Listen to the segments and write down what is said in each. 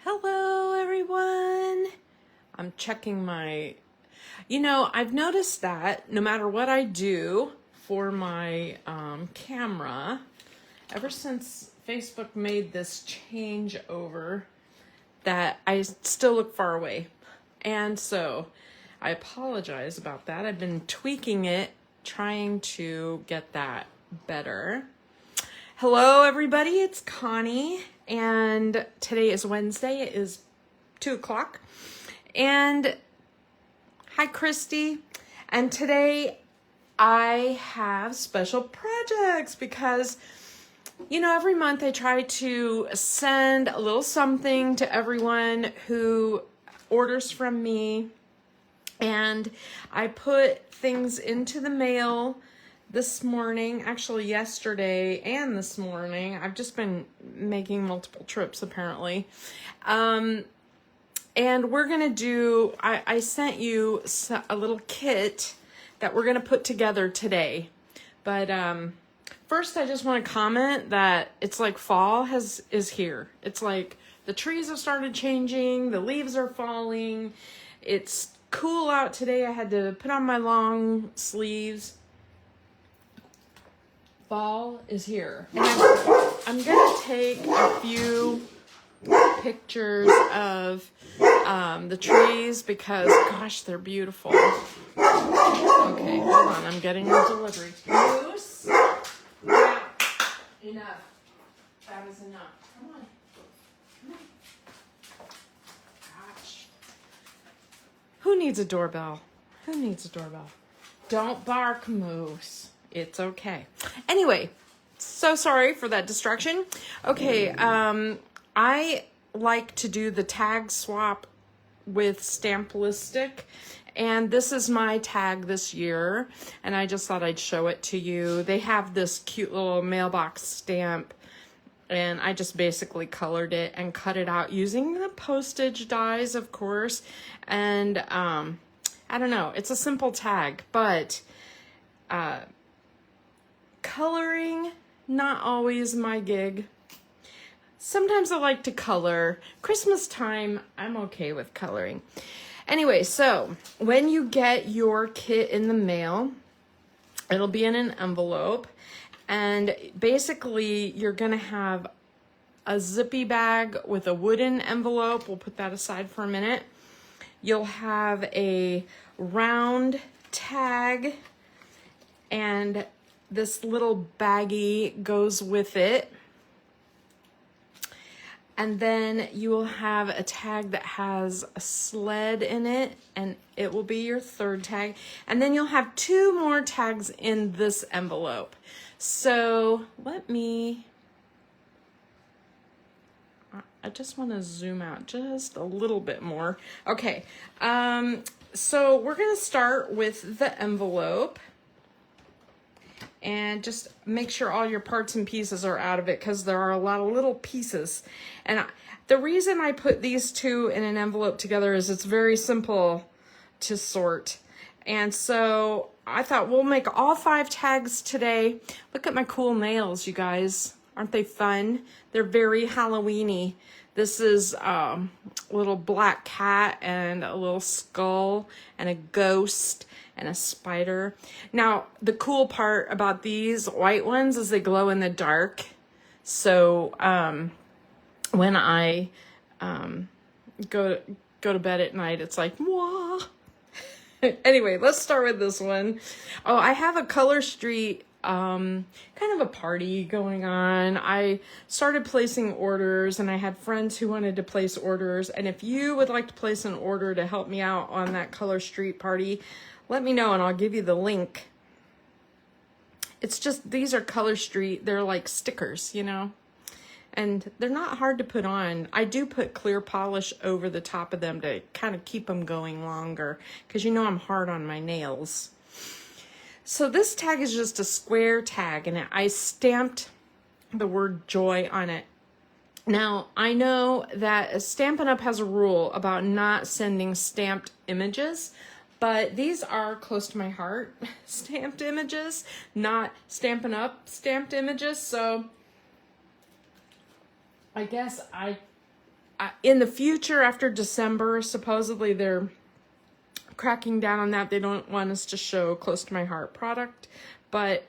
Hello, everyone. I'm checking my, I've noticed that no matter what I do for my camera, ever since Facebook made this change over, that I still look far away. And so I apologize about that. I've been tweaking it, trying to get that better. Hello, everybody. It's Connie, and today is Wednesday. It is 2:00, and hi, Christy. And today I have special projects because, every month I try to send a little something to everyone who orders from me, and I put things into the mail this morning, actually yesterday and this morning. I've just been making multiple trips apparently. And we're going to do, I sent you a little kit that we're going to put together today. But first I just want to comment that it's like fall is here. It's like the trees have started changing, the leaves are falling. It's cool out today. I had to put on my long sleeves. Fall is here. And I'm going to take a few pictures of the trees because, gosh, they're beautiful. Okay, hold on. I'm getting a delivery. Moose. Yeah. Enough. That is enough. Come on. Come on. Gosh. Who needs a doorbell? Who needs a doorbell? Don't bark, Moose. It's okay. Anyway, so sorry for that distraction. Okay, I like to do the tag swap with Stamplicious, and this is my tag this year, and I just thought I'd show it to you. They have this cute little mailbox stamp, and I just basically colored it and cut it out using the postage dies, of course, and I don't know, it's a simple tag, but coloring, not always my gig. Sometimes I like to color. Christmas time, I'm okay with coloring. Anyway, so when you get your kit in the mail, it'll be in an envelope. And basically, you're going to have a zippy bag with a wooden envelope. We'll put that aside for a minute. You'll have a round tag, and this little baggie goes with it. And then you will have a tag that has a sled in it, and it will be your third tag. And then you'll have two more tags in this envelope. So I just want to zoom out just a little bit more. Okay, so we're going to start with the envelope. And just make sure all your parts and pieces are out of it because there are a lot of little pieces. And the reason I put these two in an envelope together is it's very simple to sort. And so I thought we'll make all 5 tags today. Look at my cool nails, you guys. Aren't they fun? They're very Halloween-y. This is a little black cat and a little skull and a ghost and a spider. Now, the cool part about these white ones is they glow in the dark. So when I go to bed at night, it's like, wah. Anyway, let's start with this one. Oh, I have a Color Street kind of a party going on. I started placing orders, and I had friends who wanted to place orders. And if you would like to place an order to help me out on that Color Street party, let me know and I'll give you the link. It's just, these are Color Street. They're like stickers, and they're not hard to put on. I do put clear polish over the top of them to kind of keep them going longer because I'm hard on my nails. So this tag is just a square tag, and I stamped the word joy on it. Now, I know that Stampin' Up! Has a rule about not sending stamped images, but these are close to my heart stamped images, not Stampin' Up! Stamped images. So I guess I in the future, after December, supposedly they're cracking down on that. They don't want us to show close to my heart product, but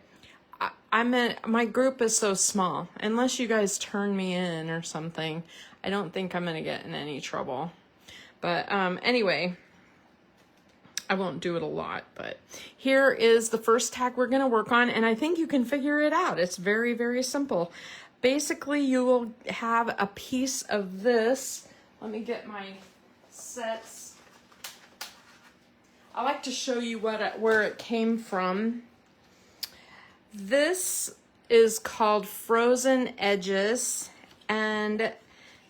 my group is so small. Unless you guys turn me in or something, I don't think I'm gonna get in any trouble. But anyway, I won't do it a lot, but here is the first tag we're gonna work on, and I think you can figure it out. It's very, very simple. Basically, you will have a piece of this. Let me get my sets. I like to show you where it came from. This is called Frozen Edges, and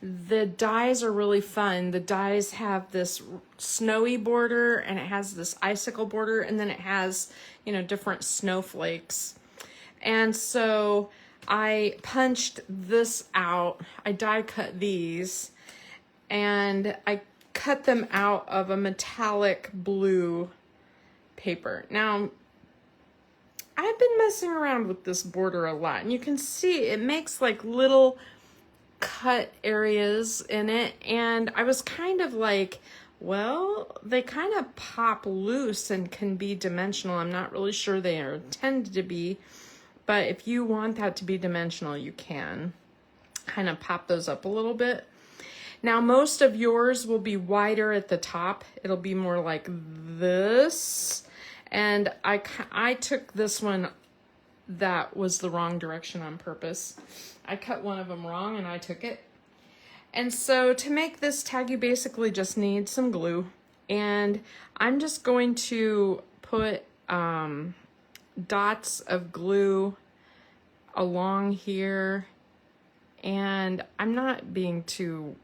the dies are really fun. The dies have this snowy border, and it has this icicle border, and then it has, you know, different snowflakes. And so I punched this out. I die cut these, and I cut them out of a metallic blue paper. Now, I've been messing around with this border a lot, and you can see it makes like little cut areas in it, and I was kind of like, well, they kind of pop loose and can be dimensional. I'm not really sure they are intended to be, but if you want that to be dimensional, you can kind of pop those up a little bit. Now, most of yours will be wider at the top. It'll be more like this. And I took this one that was the wrong direction on purpose. I cut one of them wrong and I took it. And so to make this tag, you basically just need some glue. And I'm just going to put dots of glue along here. And I'm not being too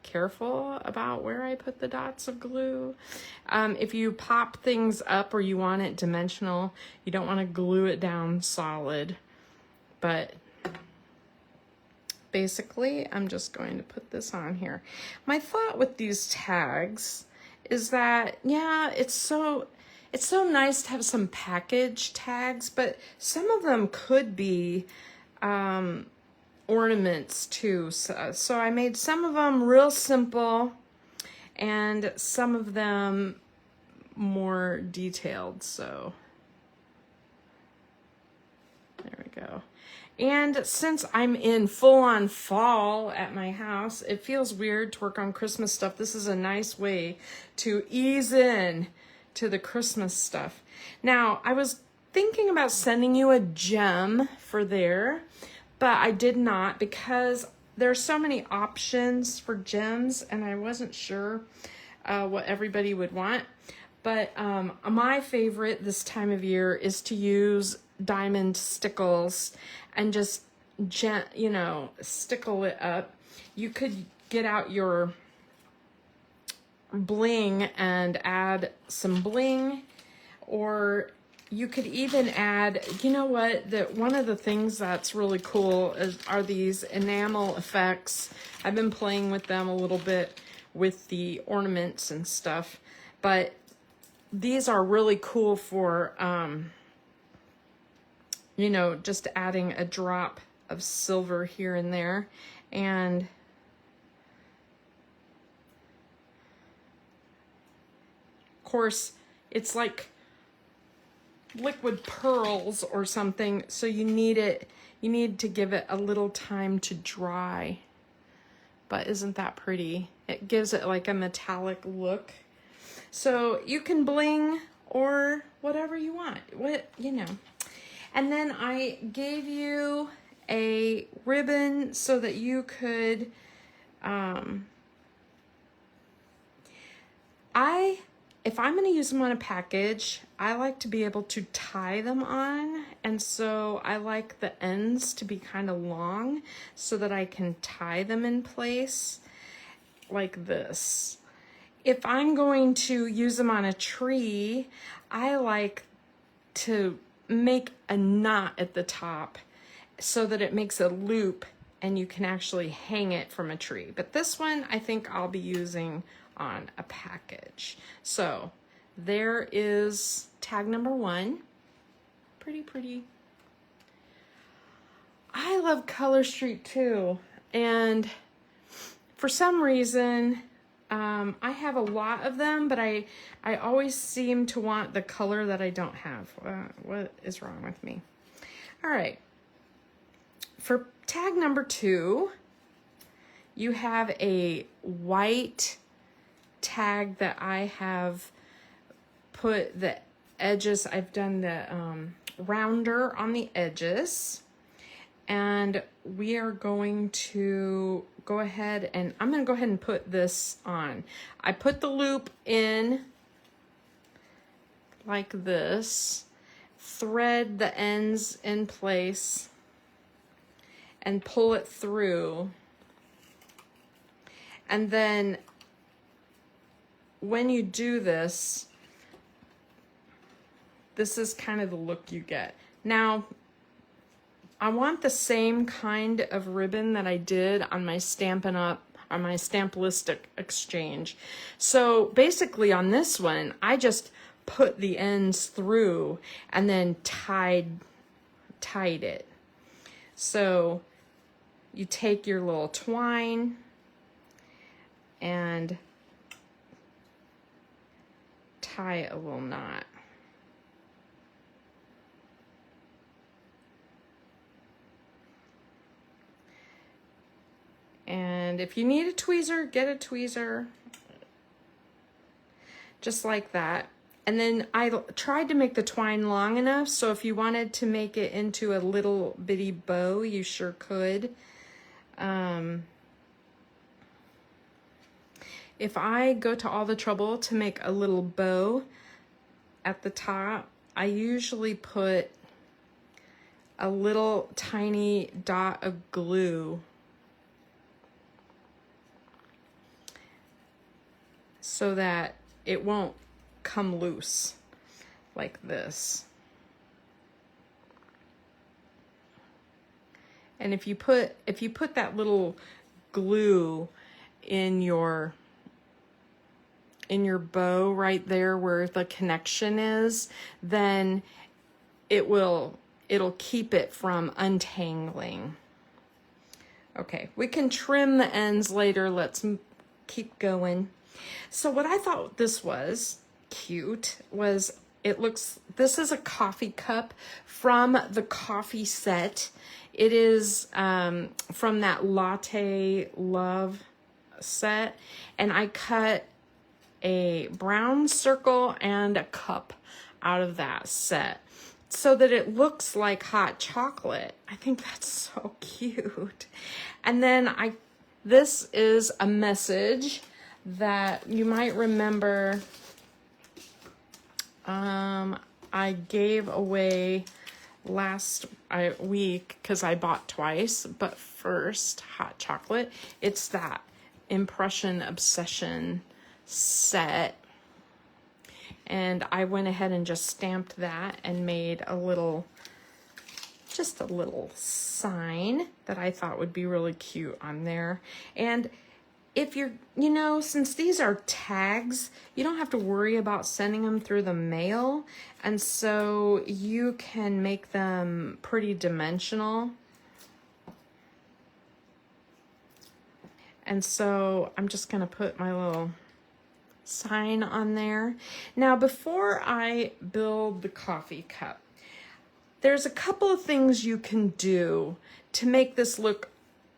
careful about where I put the dots of glue. If you pop things up or you want it dimensional, you don't want to glue it down solid. But basically, I'm just going to put this on here. My thought with these tags is that, yeah, it's so nice to have some package tags, but some of them could be ornaments too. So I made some of them real simple and some of them more detailed. So there we go. And since I'm in full-on fall at my house, it feels weird to work on Christmas stuff. This is a nice way to ease in to the Christmas stuff. Now, I was thinking about sending you a gem for there, but I did not because there are so many options for gems and I wasn't sure what everybody would want. But my favorite this time of year is to use diamond stickles and just, you know, stickle it up. You could get out your bling and add some bling, or you could even add, you know what, one of the things that's really cool are these enamel effects. I've been playing with them a little bit with the ornaments and stuff, but these are really cool for, you know, just adding a drop of silver here and there. And of course, it's like liquid pearls or something, so you need to give it a little time to dry. But isn't that pretty? It gives it like a metallic look. So you can bling or whatever you want, you know. And then I gave you a ribbon so that you could, if I'm going to use them on a package, I like to be able to tie them on. And so I like the ends to be kind of long so that I can tie them in place like this. If I'm going to use them on a tree, I like to make a knot at the top so that it makes a loop and you can actually hang it from a tree. But this one, I think I'll be using on a package. So there is tag number 1. Pretty, pretty. I love Color Street too. And For some reason, I have a lot of them, but I always seem to want the color that I don't have. What is wrong with me? All right. For tag number 2, you have a white tag that I have put the edges, I've done the rounder on the edges, and we are going to go ahead and I'm going to go ahead and put this on. I put the loop in like this, thread the ends in place, and pull it through. And then when you do this, this is kind of the look you get. Now, I want the same kind of ribbon that I did on my Stampin' Up, on my Stamp-Listic exchange. So basically on this one, I just put the ends through and then tied it. So you take your little twine and tie a little knot. And if you need a tweezer, get a tweezer. Just like that. And then I tried to make the twine long enough, so if you wanted to make it into a little bitty bow, you sure could. If I go to all the trouble to make a little bow at the top, I usually put a little tiny dot of glue so that it won't come loose like this. And if you put that little glue in your bow right there where the connection is, then it'll keep it from untangling. Okay, we can trim the ends later. Let's keep going. So what I thought this was cute was this is a coffee cup from the coffee set. It is from that Latte Love set, and I cut a brown circle and a cup out of that set so that it looks like hot chocolate. I think that's so cute. And then this is a message that you might remember I gave away last week because I bought twice, but first hot chocolate. It's that Impression Obsession set, and I went ahead and just stamped that and made just a little sign that I thought would be really cute on there. And if you're, since these are tags, you don't have to worry about sending them through the mail, and so you can make them pretty dimensional. And so I'm just gonna put my little sign on there. Now, before I build the coffee cup, there's a couple of things you can do to make this look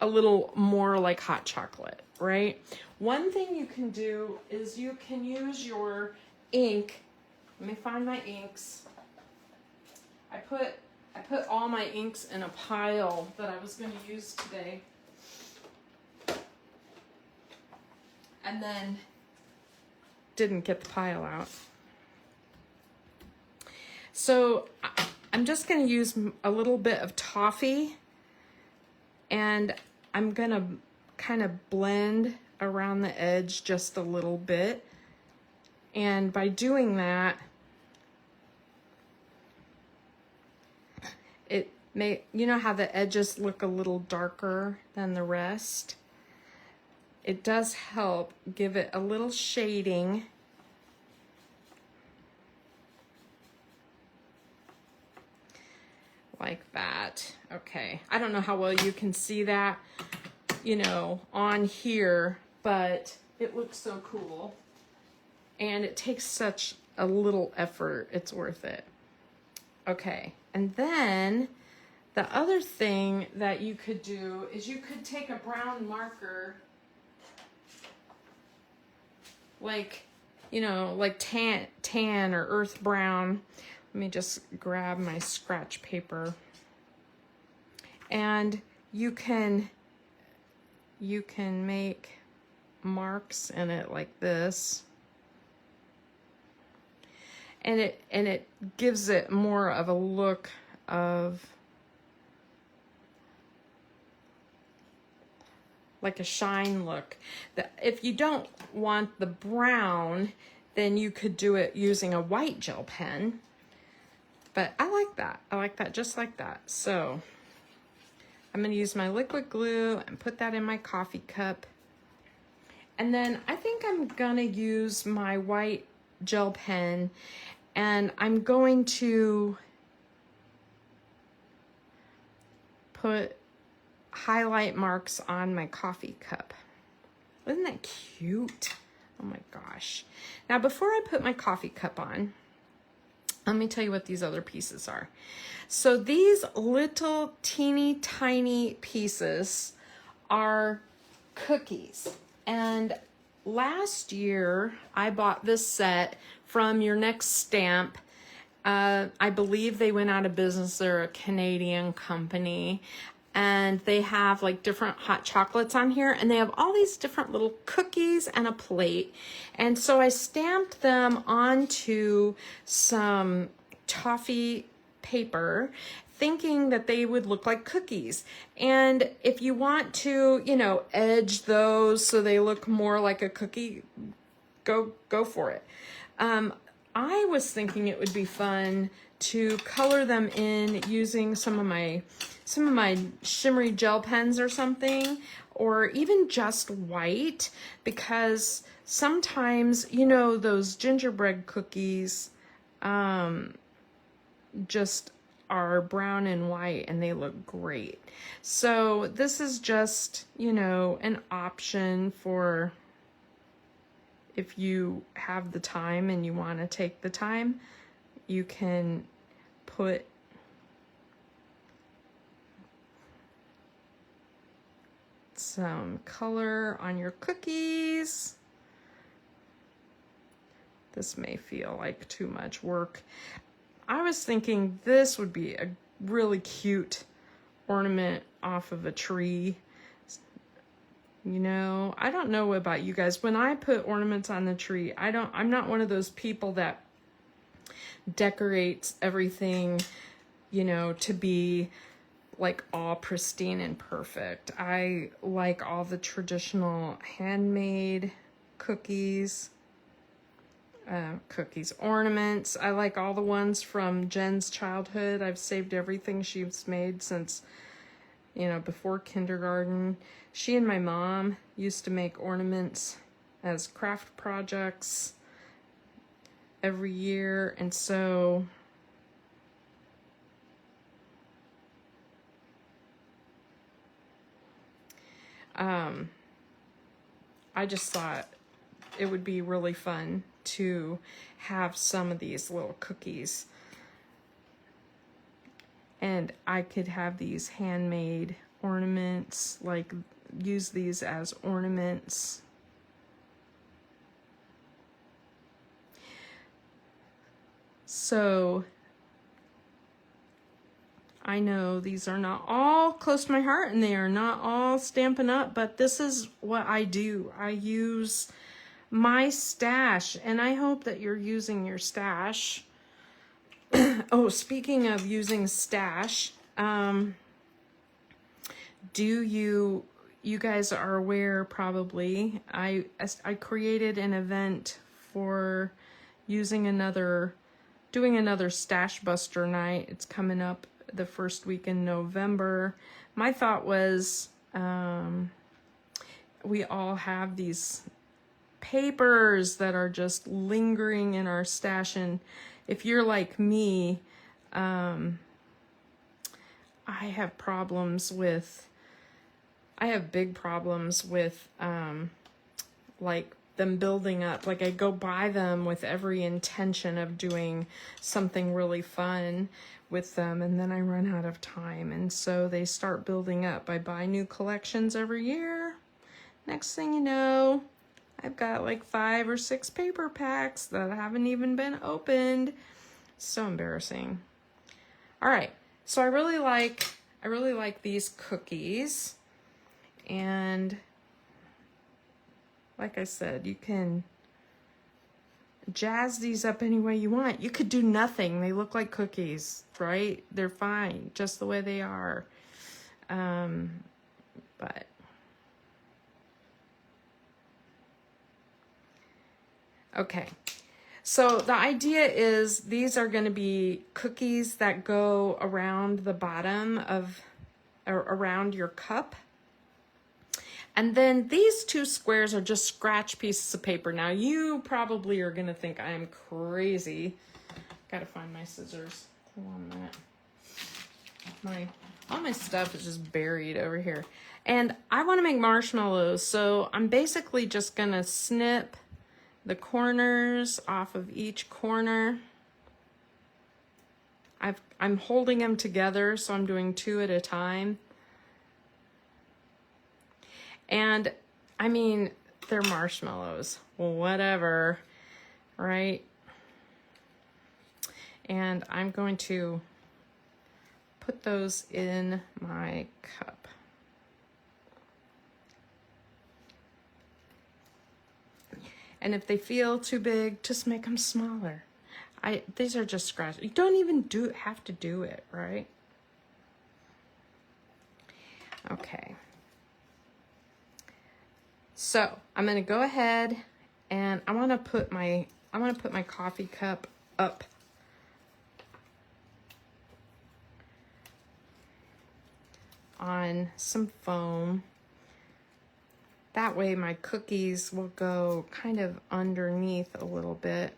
a little more like hot chocolate, right? One thing you can do is you can use your ink. Let me find my inks. I put all my inks in a pile that I was going to use today. And then didn't get the pile out. So I'm just going to use a little bit of toffee, and I'm going to kind of blend around the edge just a little bit. And by doing that, it may, how the edges look a little darker than the rest? It does help give it a little shading. Like that. Okay, I don't know how well you can see that, you know, on here, but it looks so cool. And it takes such a little effort. It's worth it. Okay, and then the other thing that you could do is you could take a brown marker, like, you know, like tan or earth brown. Let me just grab my scratch paper. And you can make marks in it like this. And it gives it more of a look of like a shine look. If you don't want the brown, then you could do it using a white gel pen. But I like that. I like that just like that. So I'm going to use my liquid glue and put that in my coffee cup. And then I think I'm going to use my white gel pen, and I'm going to put highlight marks on my coffee cup. Isn't that cute? Oh my gosh. Now, before I put my coffee cup on, let me tell you what these other pieces are. So these little teeny tiny pieces are cookies. And last year I bought this set from Your Next Stamp. I believe they went out of business. They're a Canadian company. And they have like different hot chocolates on here, and they have all these different little cookies and a plate. And so I stamped them onto some toffee paper, thinking that they would look like cookies. And if you want to, you know, edge those so they look more like a cookie, go for it. I was thinking it would be fun to color them in using some of my shimmery gel pens or something, or even just white, because sometimes, you know, those gingerbread cookies just are brown and white and they look great. So this is just, you know, an option for if you have the time and you want to take the time. You can put some color on your cookies. This may feel like too much work. I was thinking this would be a really cute ornament off of a tree. You know, I don't know about you guys. When I put ornaments on the tree, I'm not one of those people that decorates everything, you know, to be like all pristine and perfect. I like all the traditional handmade cookies, ornaments. I like all the ones from Jen's childhood. I've saved everything she's made since, you know, before kindergarten. She and my mom used to make ornaments as craft projects every year, and so I just thought it would be really fun to have some of these little cookies, and I could have these handmade ornaments, like use these as ornaments. So I know these are not all close to my heart and they are not all Stampin' Up, but this is what I do. I use my stash, and I hope that you're using your stash. Oh, speaking of using stash, you guys are aware probably, I created an event for doing another Stash Buster night. It's coming up the first week in November. My thought was, we all have these papers that are just lingering in our stash, and if you're like me, I have problems with I have big problems with like them building up. Like I go buy them with every intention of doing something really fun with them, and then I run out of time, and so they start building up. I buy new collections every year. Next thing you know, I've got like 5 or 6 paper packs that haven't even been opened. So embarrassing. All right, so I really like these cookies, and like I said, you can jazz these up any way you want. You could do nothing. They look like cookies, right? They're fine just the way they are. But okay. So the idea is these are going to be cookies that go around the bottom of, or around your cup. And then these 2 squares are just scratch pieces of paper. Now you probably are gonna think I'm crazy. Gotta find my scissors. Hold on a minute. All my stuff is just buried over here. And I wanna make marshmallows, so I'm basically just gonna snip the corners off of each corner. I'm holding them together, so I'm doing 2 at a time. And I mean, they're marshmallows, whatever, right? And I'm going to put those in my cup. And if they feel too big, just make them smaller. These are just scratches. You don't even have to do it, right? Okay. So I'm going to go ahead and I want to put my coffee cup up on some foam. That way my cookies will go kind of underneath a little bit.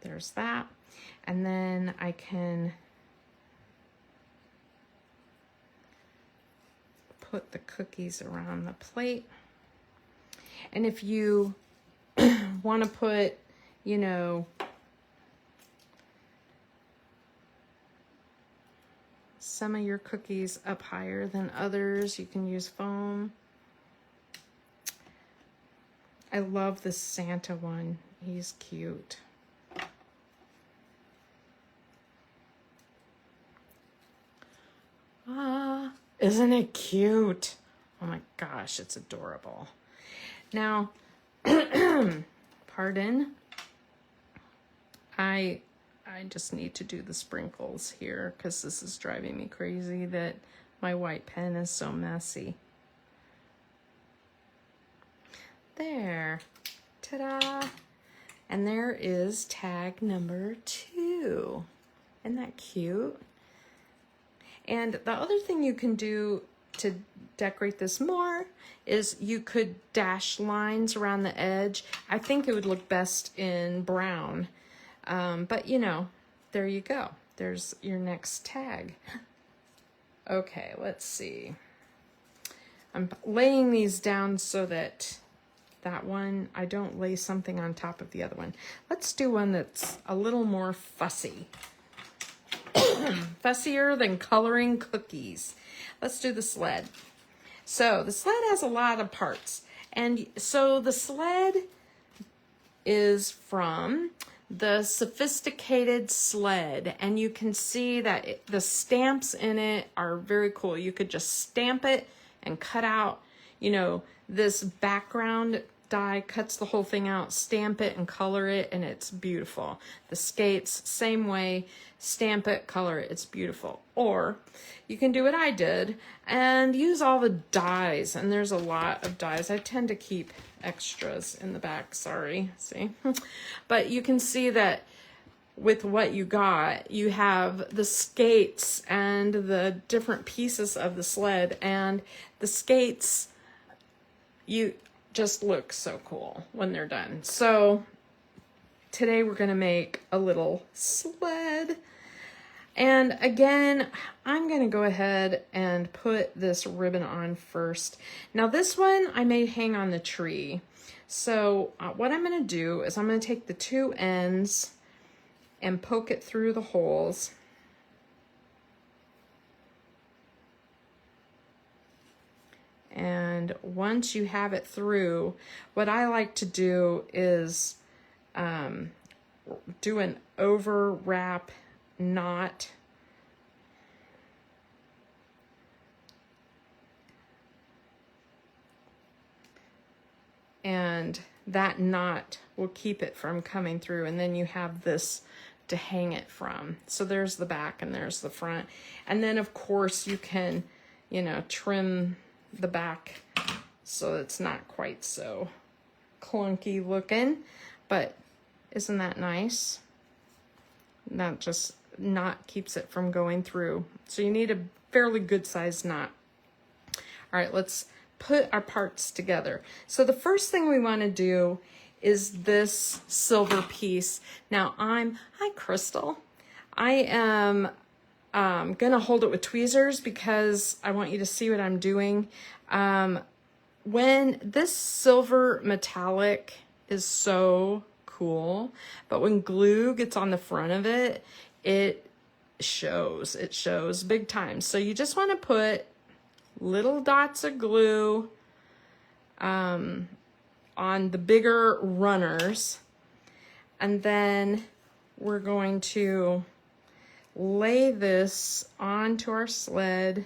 There's that. And then I can put the cookies around the plate. And if you want to put, you know, some of your cookies up higher than others, you can use foam. I love the Santa one. He's cute. Ah, isn't it cute? Oh my gosh, it's adorable. Now, pardon, I just need to do the sprinkles here because this is driving me crazy that my white pen is so messy. There, ta-da. And there is tag number 2. Isn't that cute? And the other thing you can do to decorate this more is you could dash lines around the edge. I think it would look best in brown. But you know, there you go. There's your next tag. Okay, let's see. I'm laying these down so that one, I don't lay something on top of the other one. Let's do one that's a little more fussy. Fussier than coloring cookies. Let's do the sled. So the sled has a lot of parts. And so the sled is from the Sophisticated Sled, and you can see that the stamps in it are very cool. You could just stamp it and cut out, you know, this background die, cuts the whole thing out, stamp it and color it, and it's beautiful. The skates, same way, stamp it, color it, it's beautiful. Or you can do what I did and use all the dies, and there's a lot of dies. I tend to keep extras in the back, sorry, see? But you can see that with what you got, you have the skates and the different pieces of the sled, and the skates, you just look so cool when they're done. So today we're gonna make a little sled. And again, I'm going to go ahead and put this ribbon on first. Now this one I may hang on the tree. So what I'm going to do is I'm going to take the two ends and poke it through the holes. And once you have it through, what I like to do is do an overwrap knot. And that knot will keep it from coming through, and then you have this to hang it from. So there's the back and there's the front. And then of course you can, you know, trim the back so it's not quite so clunky looking, but isn't that nice? That just knot keeps it from going through. So you need a fairly good sized knot. All right, let's put our parts together. So the first thing we want to do is this silver piece. Now hi Crystal. I am gonna hold it with tweezers because I want you to see what I'm doing. When this silver metallic is so cool, but when glue gets on the front of it, it shows big time. So you just want to put little dots of glue on the bigger runners, and then we're going to lay this onto our sled,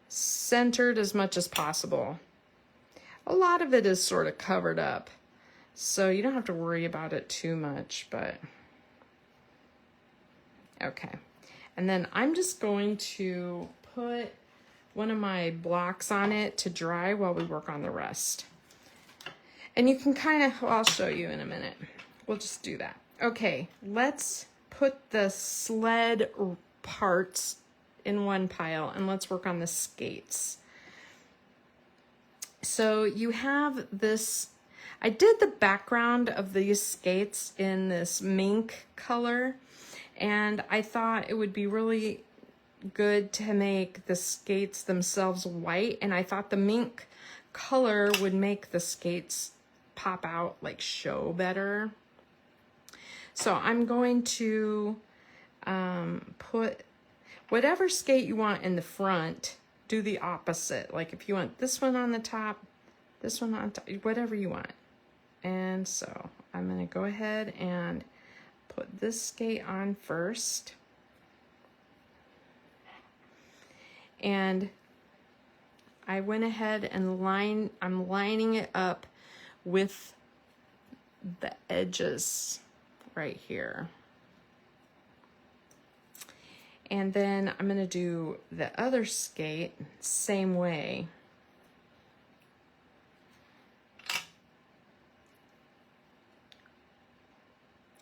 centered as much as possible. A lot of it is sort of covered up, so you don't have to worry about it too much, but okay. And then I'm just going to put one of my blocks on it to dry while we work on the rest. And you can kind of, well, I'll show you in a minute. We'll just do that. Okay, let's put the sled parts in one pile and let's work on the skates. So you have this, I did the background of these skates in this mink color, and I thought it would be really good to make the skates themselves white, and I thought the mink color would make the skates pop out, like show better. So I'm going to put whatever skate you want in the front, do the opposite. Like if you want this one on the top, this one on top, whatever you want. And so I'm going to go ahead and put this skate on first. And I went ahead and I'm lining it up with the edges right here. And then I'm going to do the other skate same way.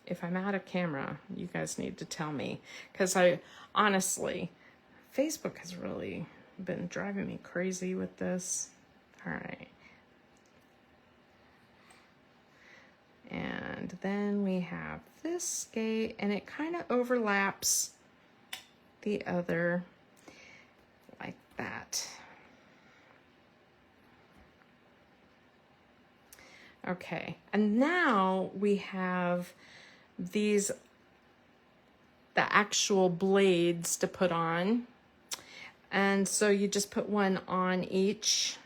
If I'm out of camera, you guys need to tell me, because I honestly, Facebook has really been driving me crazy with this. All right. And then we have this skate, and it kind of overlaps the other like that. Okay, and now we have the actual blades to put on. And so you just put one on each.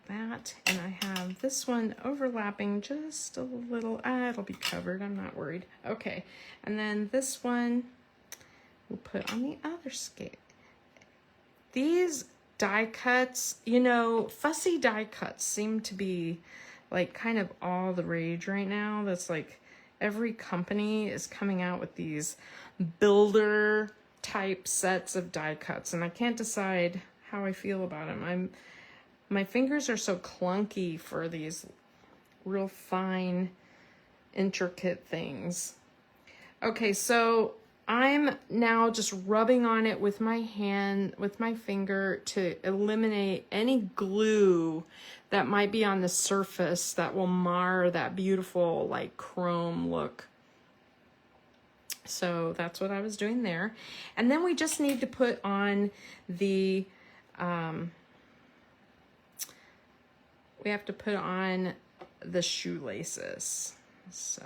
That, and I have this one overlapping just a little. It'll be covered, I'm not worried. Okay, and then this one we'll put on the other skate. These die cuts, you know, fussy die cuts seem to be like kind of all the rage right now. That's like every company is coming out with these builder type sets of die cuts, and I can't decide how I feel about them. My fingers are so clunky for these real fine, intricate things. Okay, so I'm now just rubbing on it with my hand, with my finger, to eliminate any glue that might be on the surface that will mar that beautiful like chrome look. So that's what I was doing there. And then we just need to put on the, we have to put on the shoelaces. So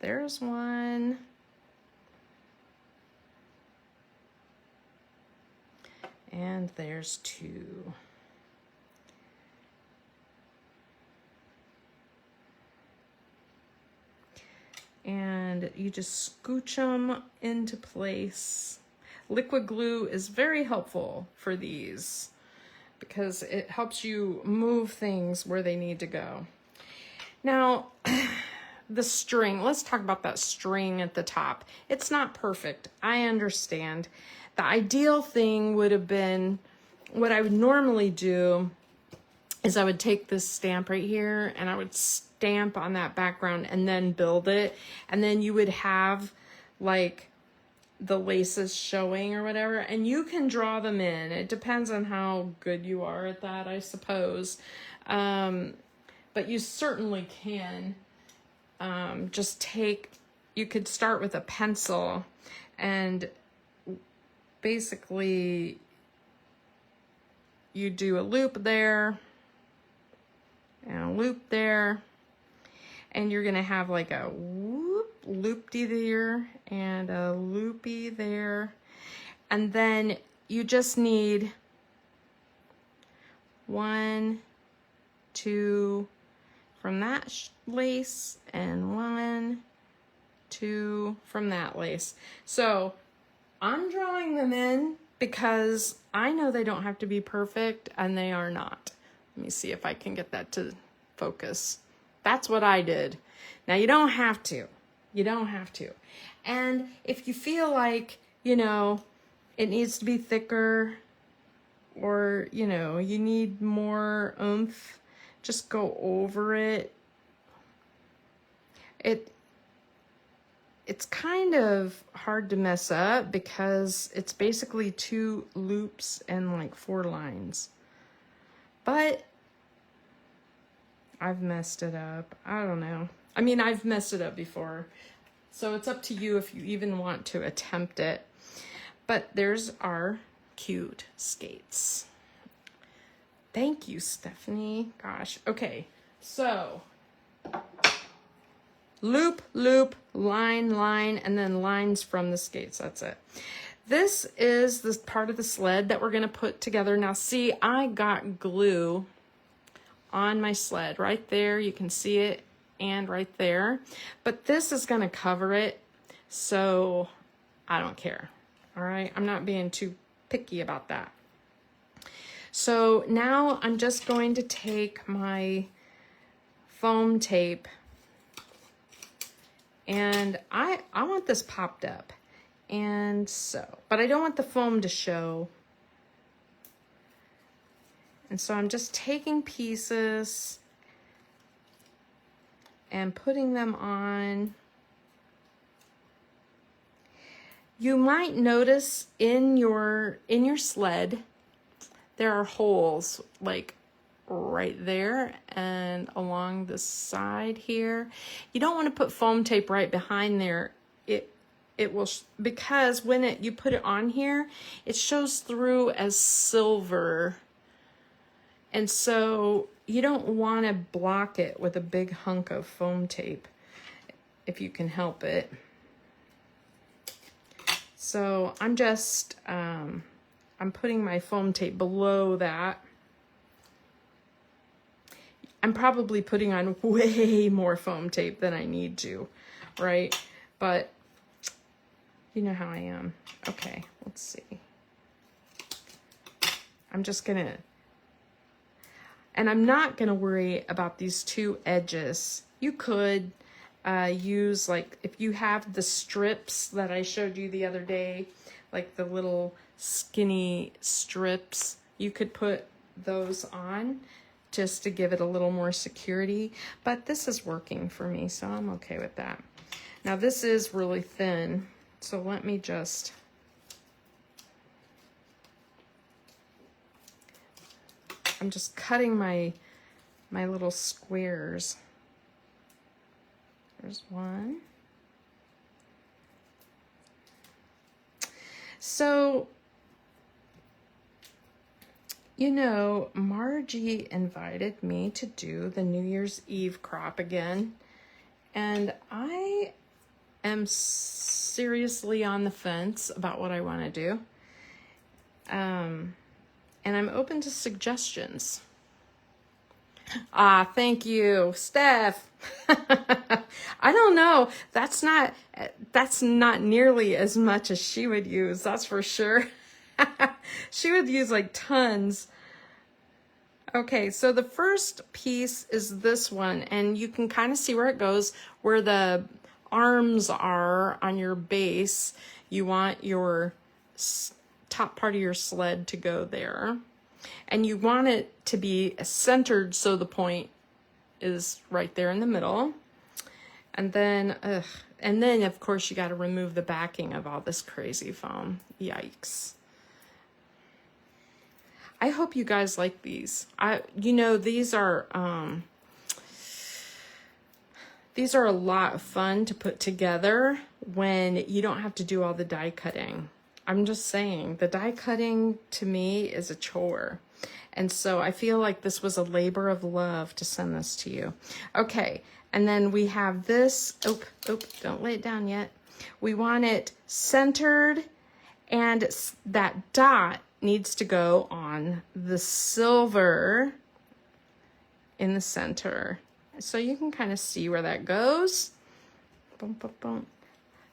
there's one. And there's two. And you just scooch them into place. Liquid glue is very helpful for these because it helps you move things where they need to go. Now, the string, let's talk about that string at the top. It's not perfect, I understand. The ideal thing would have been, what I would normally do is I would take this stamp right here and I would stamp on that background and then build it. And then you would have like the laces showing or whatever, and you can draw them in. It depends on how good you are at that, I suppose. But you certainly can just take, you could start with a pencil and basically you do a loop there and a loop there, and you're gonna have like a whoop loopy there and a loopy there, and then you just need 1, 2 from that lace and 1, 2 from that lace. So I'm drawing them in because I know they don't have to be perfect, and they are not. Let me see if I can get that to focus. That's what I did. Now you don't have to. You don't have to. And if you feel like, you know, it needs to be thicker, or, you know, you need more oomph, just go over it. It's kind of hard to mess up because it's basically 2 loops and like 4 lines. But I've messed it up. I don't know. I mean, I've messed it up before. So it's up to you if you even want to attempt it. But there's our cute skates. Thank you, Stephanie. Gosh. Okay. So loop, loop, line, line, and then lines from the skates. That's it. This is this part of the sled that we're going to put together. Now, see, I got glue on my sled right there. You can see it, and right there. But this is going to cover it, so I don't care. All right? I'm not being too picky about that. So now I'm just going to take my foam tape, and I want this popped up. And so, but I don't want the foam to show. And so I'm just taking pieces and putting them on. You might notice in your sled, there are holes like right there and along the side here. You don't want to put foam tape right behind there. It will, because when you put it on here, it shows through as silver. And so you don't want to block it with a big hunk of foam tape if you can help it. So I'm just, I'm putting my foam tape below that. I'm probably putting on way more foam tape than I need to, right? But you know how I am. Okay, let's see. I'm just gonna, and I'm not gonna worry about these 2 edges. You could use, like, if you have the strips that I showed you the other day, like the little skinny strips, you could put those on. just to give it a little more security, but this is working for me, so I'm okay with that. Now this is really thin, so let me just, I'm just cutting my little squares. There's one. So, you know, Margie invited me to do the New Year's Eve crop again, and I am seriously on the fence about what I want to do. And I'm open to suggestions. Ah, thank you, Steph. I don't know. That's not nearly as much as she would use, that's for sure. She would use like tons. Okay, so the first piece is this one, and you can kind of see where it goes, where the arms are on your base. You want your top part of your sled to go there. And you want it to be centered so the point is right there in the middle. And then of course you got to remove the backing of all this crazy foam. Yikes. I hope you guys like these. You know, these are a lot of fun to put together when you don't have to do all the die cutting. I'm just saying, the die cutting to me is a chore. And so I feel like this was a labor of love to send this to you. Okay, and then we have this, don't lay it down yet. We want it centered, and that dot needs to go on the silver in the center. So you can kind of see where that goes. Boom, boom, boom.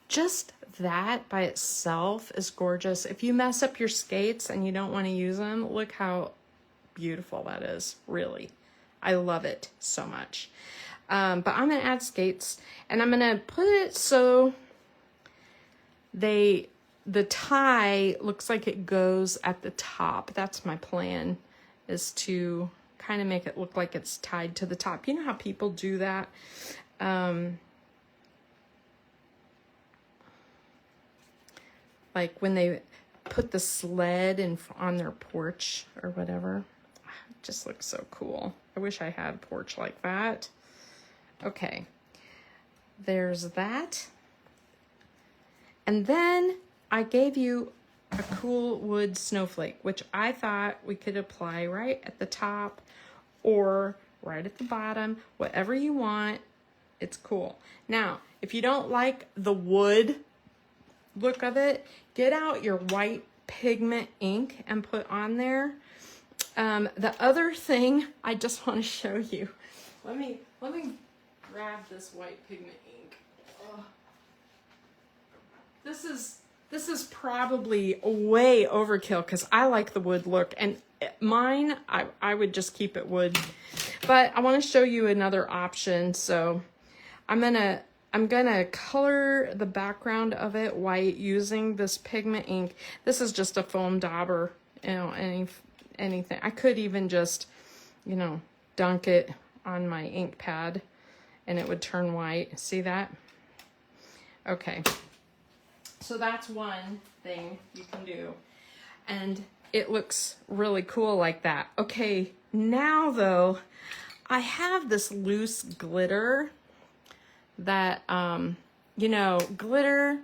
Just that by itself is gorgeous. If you mess up your skates and you don't want to use them, look how beautiful that is, really. I love it so much. But I'm going to add skates, and I'm going to put it so the tie looks like it goes at the top. That's my plan, is to kind of make it look like it's tied to the top. You know how people do that? Like when they put the sled on their porch or whatever. It just looks so cool. I wish I had a porch like that. Okay, there's that. And then I gave you a cool wood snowflake, which I thought we could apply right at the top or right at the bottom, whatever you want. It's cool. Now, if you don't like the wood look of it, get out your white pigment ink and put on there. The other thing I just want to show you, let me grab this white pigment ink. Ugh. This is probably way overkill because I like the wood look, and mine I would just keep it wood, but I want to show you another option. So I'm gonna color the background of it white using this pigment ink. This is just a foam dauber, you know, anything. I could even just, you know, dunk it on my ink pad and it would turn white. See that? Okay. So that's one thing you can do. And it looks really cool like that. Okay, now though, I have this loose glitter that, you know, glitter,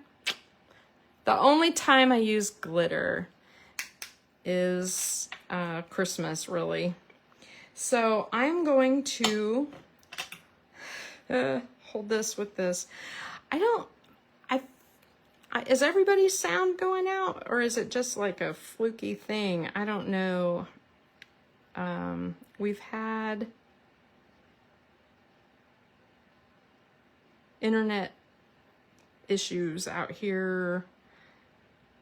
the only time I use glitter is Christmas, really. So I'm going to hold this with this. Is everybody's sound going out, or is it just like a fluky thing? I don't know. We've had internet issues out here.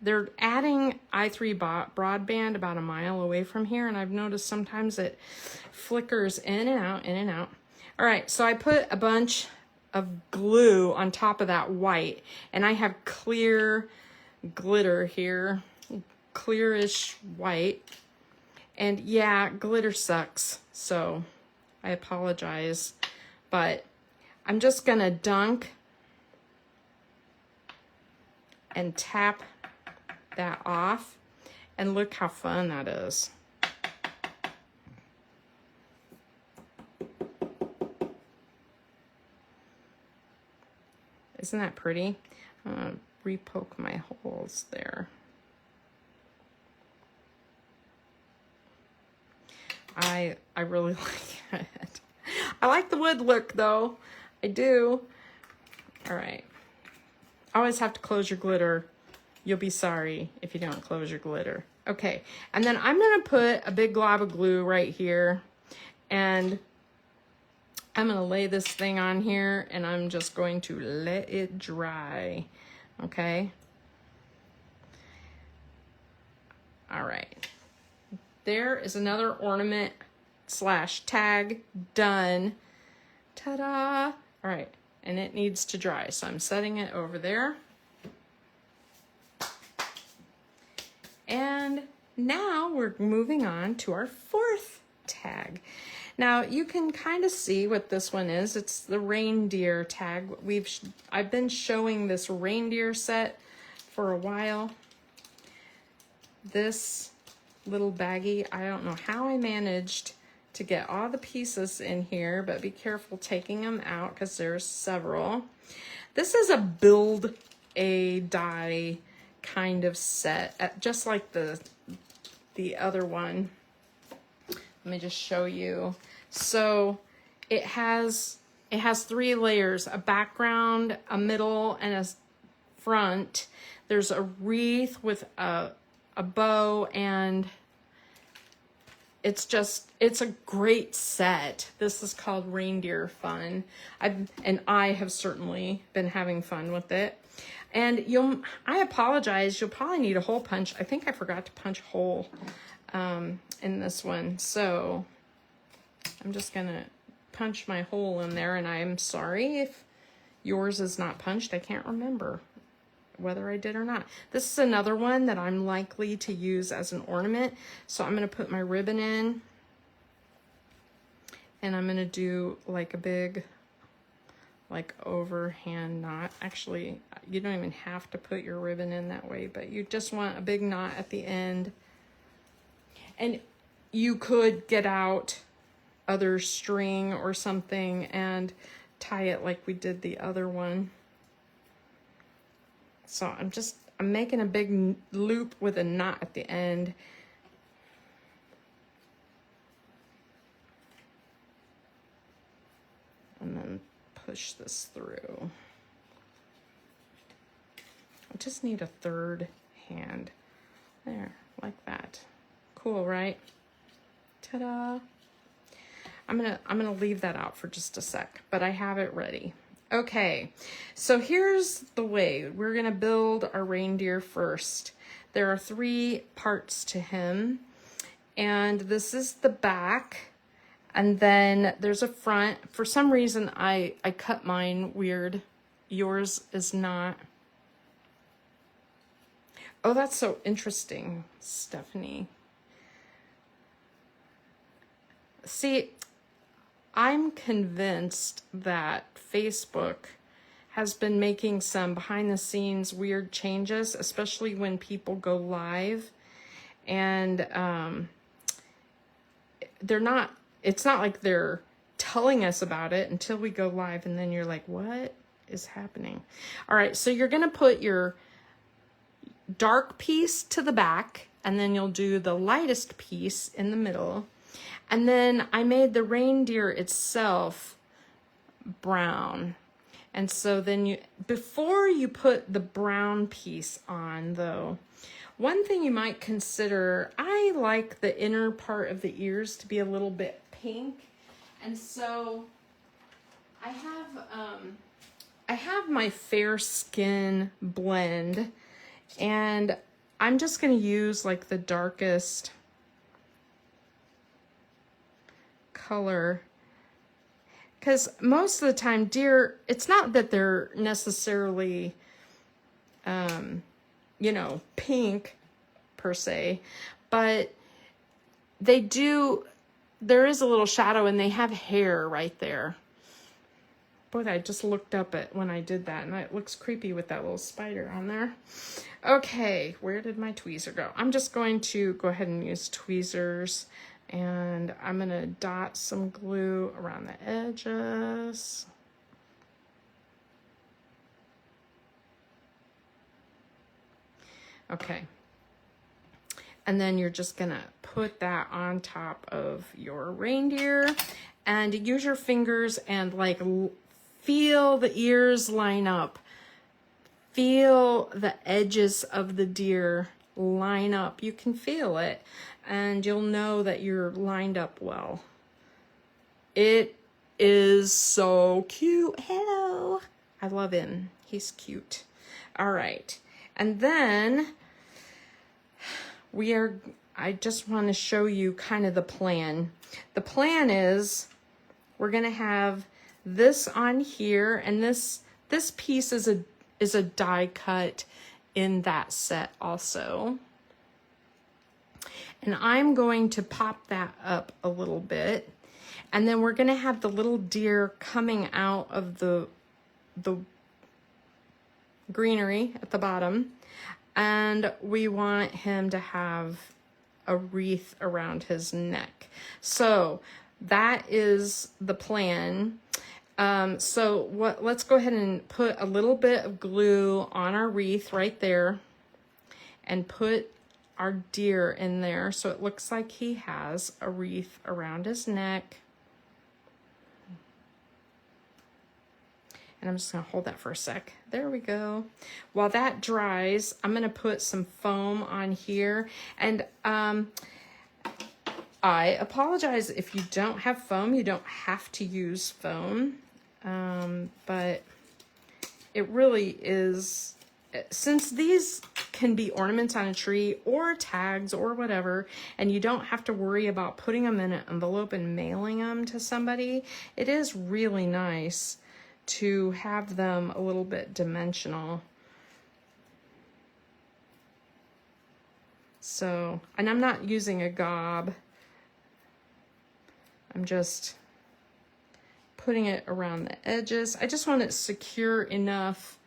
They're adding i3 broadband about a mile away from here, and I've noticed sometimes it flickers in and out, in and out. All right, so I put a bunch of glue on top of that white, and I have clear glitter here, clearish white, And yeah, glitter sucks, so I apologize. But I'm just gonna dunk and tap that off. And look how fun that is. Isn't that pretty? I'm gonna repoke my holes there. I really like it. I like the wood look though. I do. All right. Always have to close your glitter. You'll be sorry if you don't close your glitter. Okay. And then I'm going to put a big glob of glue right here. And I'm going to lay this thing on here and I'm just going to let it dry. Okay. All right. There is another ornament / tag done. Ta-da! All right, and it needs to dry, so I'm setting it over there. And now we're moving on to our 4th tag. Now you can kind of see what this one is. It's the reindeer tag. I've been showing this reindeer set for a while. This little baggie, I don't know how I managed to get all the pieces in here, but be careful taking them out because there's several. This is a build a die kind of set, just like the other one. Let me just show you. So it has 3 layers, a background, a middle, and a front. There's a wreath with a bow, and it's a great set. This is called Reindeer Fun. I have certainly been having fun with it. And I apologize, you'll probably need a hole punch. I think I forgot to punch a hole in this one. So I'm just gonna punch my hole in there, and I'm sorry if yours is not punched. I can't remember whether I did or not. This is another one that I'm likely to use as an ornament. So I'm gonna put my ribbon in, and I'm gonna do like a big, like overhand knot. Actually, you don't even have to put your ribbon in that way, but you just want a big knot at the end. And you could get out other string or something and tie it like we did the other one. So I'm making a big loop with a knot at the end. And then push this through. I just need a 3rd hand. There, like that. Cool, right? Ta-da! I'm gonna leave that out for just a sec, but I have it ready. Okay, so here's the way we're gonna build our reindeer first. There are 3 parts to him, and this is the back, and then there's a front. For some reason, I cut mine weird. Yours is not. Oh, that's so interesting, Stephanie. See, I'm convinced that Facebook has been making some behind the scenes weird changes, especially when people go live, and it's not like they're telling us about it until we go live, and then you're like, what is happening? All right, so you're gonna put your dark piece to the back, and then you'll do the lightest piece in the middle. And then I made the reindeer itself brown. And so then before you put the brown piece on though, one thing you might consider, I like the inner part of the ears to be a little bit pink. And so I have my Fair Skin blend, and I'm just going to use like the darkest color, because most of the time deer, it's not that they're necessarily you know, pink per se, but they do, there is a little shadow and they have hair right there. Boy, I just looked up at when I did that and it looks creepy with that little spider on there. Okay, where did my tweezer go? I'm just going to go ahead and use tweezers and I'm going to dot some glue around the edges. Okay. And then you're just gonna put that on top of your reindeer and use your fingers and like feel the ears line up. Feel the edges of the deer line up. You can feel it and you'll know that you're lined up well. It is so cute. Hello. I love him. He's cute. All right. And then I just want to show you kind of the plan. The plan is we're going to have this on here, and this piece is a die cut in that set also. And I'm going to pop that up a little bit. And then we're going to have the little deer coming out of the greenery at the bottom. And we want him to have a wreath around his neck. So that is the plan. Let's go ahead and put a little bit of glue on our wreath right there and put our deer in there so it looks like he has a wreath around his neck. And I'm just going to hold that for a sec. There we go. While that dries, I'm going to put some foam on here. And I apologize if you don't have foam. You don't have to use foam. But it really is, since these can be ornaments on a tree or tags or whatever, and you don't have to worry about putting them in an envelope and mailing them to somebody, it is really nice to have them a little bit dimensional. So, and I'm not using a gob. I'm just putting it around the edges. I just want it secure enough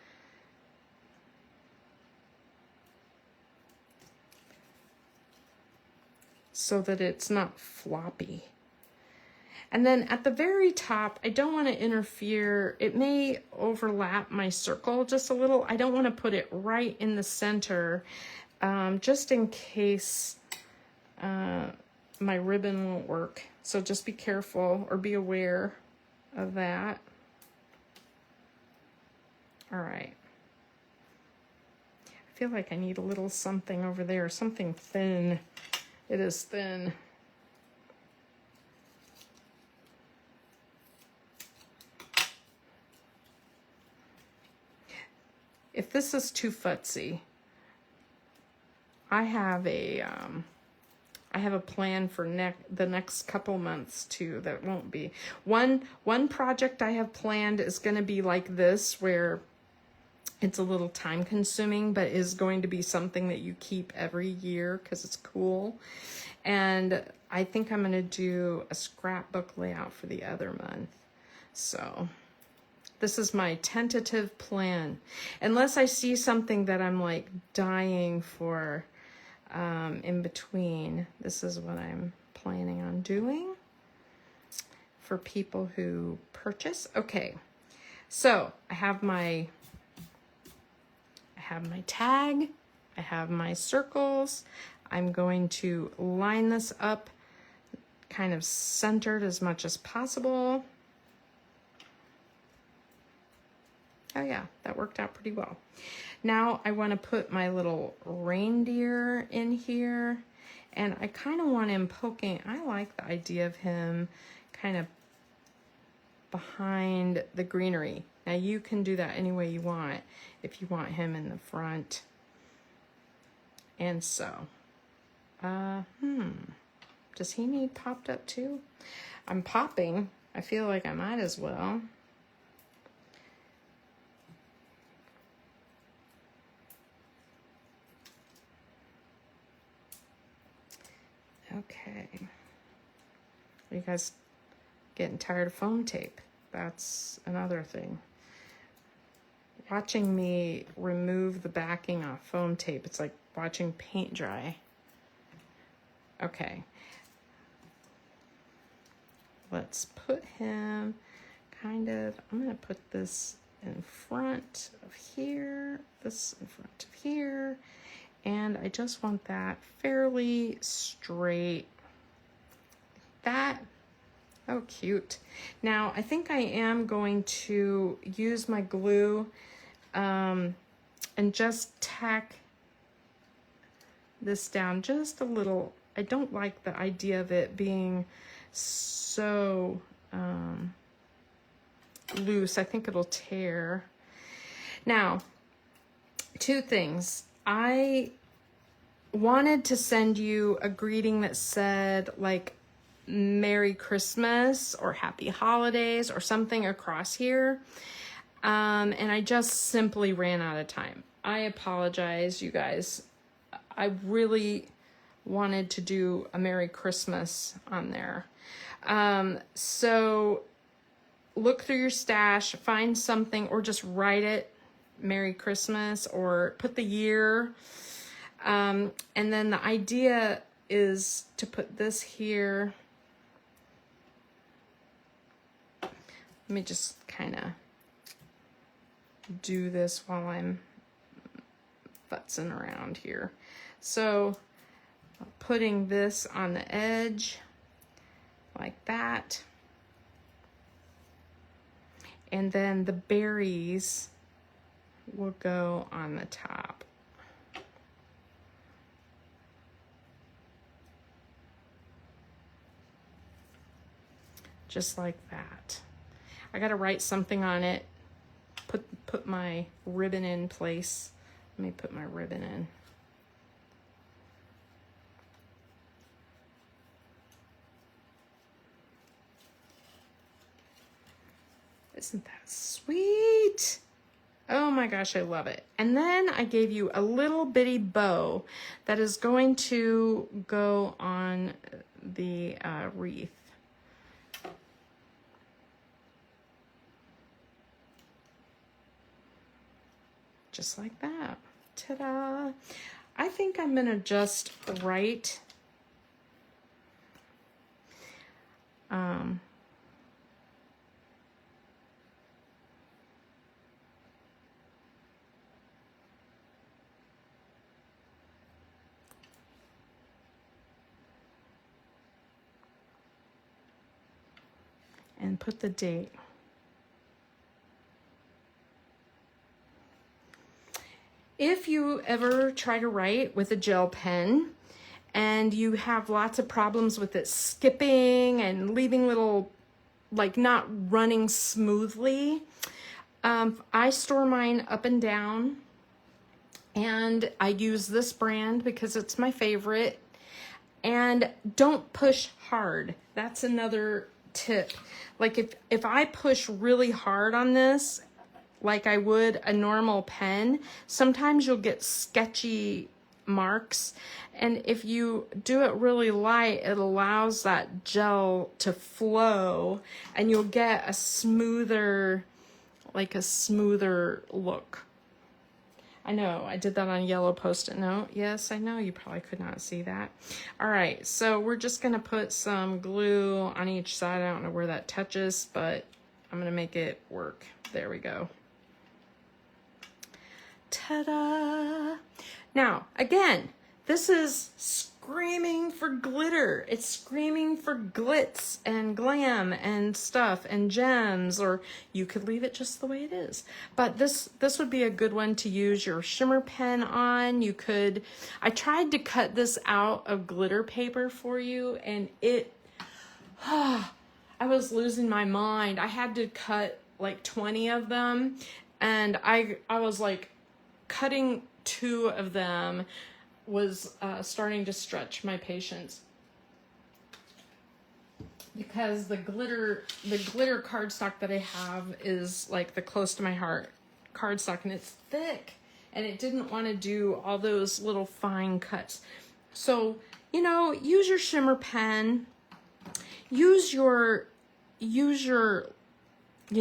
so that it's not floppy. And then at the very top, I don't want to interfere. It may overlap my circle just a little. I don't want to put it right in the center, just in case my ribbon won't work. So just be careful or be aware of that. All right. I feel like I need a little something over there, something thin. It is thin. If this is too futzy, I have a plan for the next couple months too. That won't be one project I have planned is going to be like this, where it's a little time consuming, but is going to be something that you keep every year because it's cool. And I think I'm going to do a scrapbook layout for the other month. So this is my tentative plan. Unless I see something that I'm like dying for in between, this is what I'm planning on doing for people who purchase. Okay, so I have my tag, I have my circles. I'm going to line this up kind of centered as much as possible. Oh yeah, that worked out pretty well. Now I want to put my little reindeer in here, and I kind of want him poking. I like the idea of him kind of behind the greenery. Now you can do that any way you want if you want him in the front. And so, does he need popped up too? I'm popping. I feel like I might as well. Okay. Are you guys getting tired of foam tape? That's another thing. Watching me remove the backing off foam tape, it's like watching paint dry. Okay. Let's put him kind of, I'm going to put this in front of here, this in front of here, and I just want that fairly straight. That, oh cute. Now I think I am going to use my glue and just tack this down just a little. I don't like the idea of it being so loose. I think it'll tear. Now, two things. I wanted to send you a greeting that said like Merry Christmas or Happy Holidays or something across here. And I just simply ran out of time. I apologize, you guys. I really wanted to do a Merry Christmas on there. So look through your stash, find something, or just write it Merry Christmas, or put the year. And then the idea is to put this here. Let me just kind of do this while I'm futzing around here. So putting this on the edge like that. And then the berries will go on the top. Just like that. I gotta write something on it. Put my ribbon in place. Let me put my ribbon in. Isn't that sweet? Oh my gosh, I love it. And then I gave you a little bitty bow that is going to go on the wreath. Just like that. Ta-da! I think I'm gonna just write and put the date. If you ever try to write with a gel pen and you have lots of problems with it skipping and leaving little, like not running smoothly, I store mine up and down, and I use this brand because it's my favorite. And don't push hard. That's another tip. Like if I push really hard on this, like I would a normal pen, sometimes you'll get sketchy marks. And if you do it really light, it allows that gel to flow and you'll get a smoother, like a smoother look. I know, I did that on yellow Post-it note. Yes, I know, you probably could not see that. All right, so we're just gonna put some glue on each side. I don't know where that touches, but I'm gonna make it work. There we go. Ta-da! Now, again, this is screaming for glitter. It's screaming for glitz and glam and stuff and gems, or you could leave it just the way it is. But this would be a good one to use your shimmer pen on. You could, I tried to cut this out of glitter paper for you, and it, I was losing my mind. I had to cut like 20 of them, and I was like, cutting 2 of them was starting to stretch my patience, because the glitter cardstock that I have is like the close to my heart cardstock, and it's thick, and it didn't want to do all those little fine cuts. So you know, use your shimmer pen, use your, you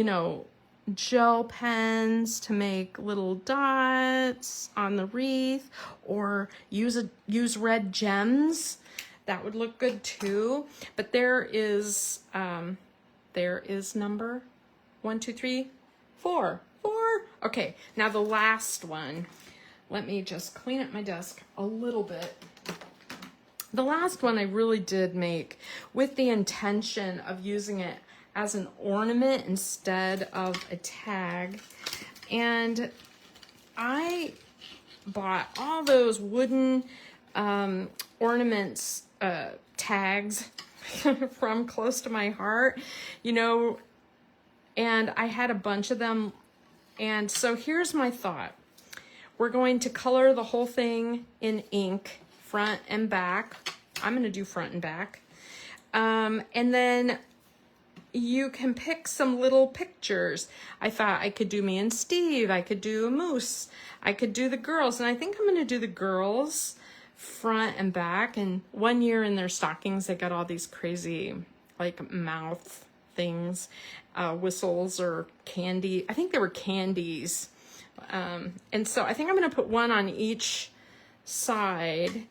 know, gel pens to make little dots on the wreath, or use red gems. That would look good too. But there is number 1, 2, 3, 4. Okay, now the last one. Let me just clean up my desk a little bit. The last one I really did make with the intention of using it as an ornament instead of a tag. And I bought all those wooden ornaments, tags from Close to My Heart, you know, and I had a bunch of them. And so here's my thought. We're going to color the whole thing in ink, front and back. I'm going to do front and back. And then you can pick some little pictures. I thought I could do me and Steve. I could do a moose. I could do the girls. And I think I'm going to do the girls front and back. And one year in their stockings, they got all these crazy like mouth things, whistles or candy. I think they were candies. And so I think I'm going to put one on each side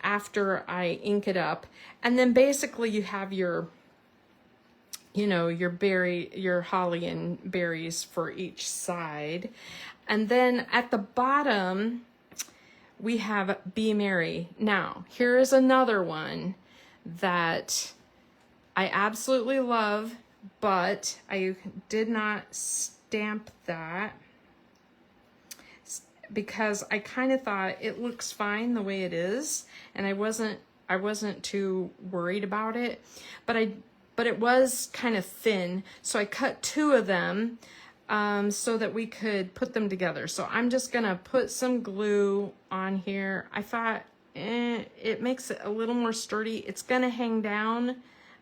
after I ink it up. And then basically you have your, you know, your holly and berries for each side. And then at the bottom, we have Be Merry. Now, here is another one that I absolutely love, but I did not stamp that because I kind of thought it looks fine the way it is, and I wasn't too worried about it, but it was kind of thin, so I cut 2 of them so that we could put them together. So I'm just gonna put some glue on here. I thought it makes it a little more sturdy. It's gonna hang down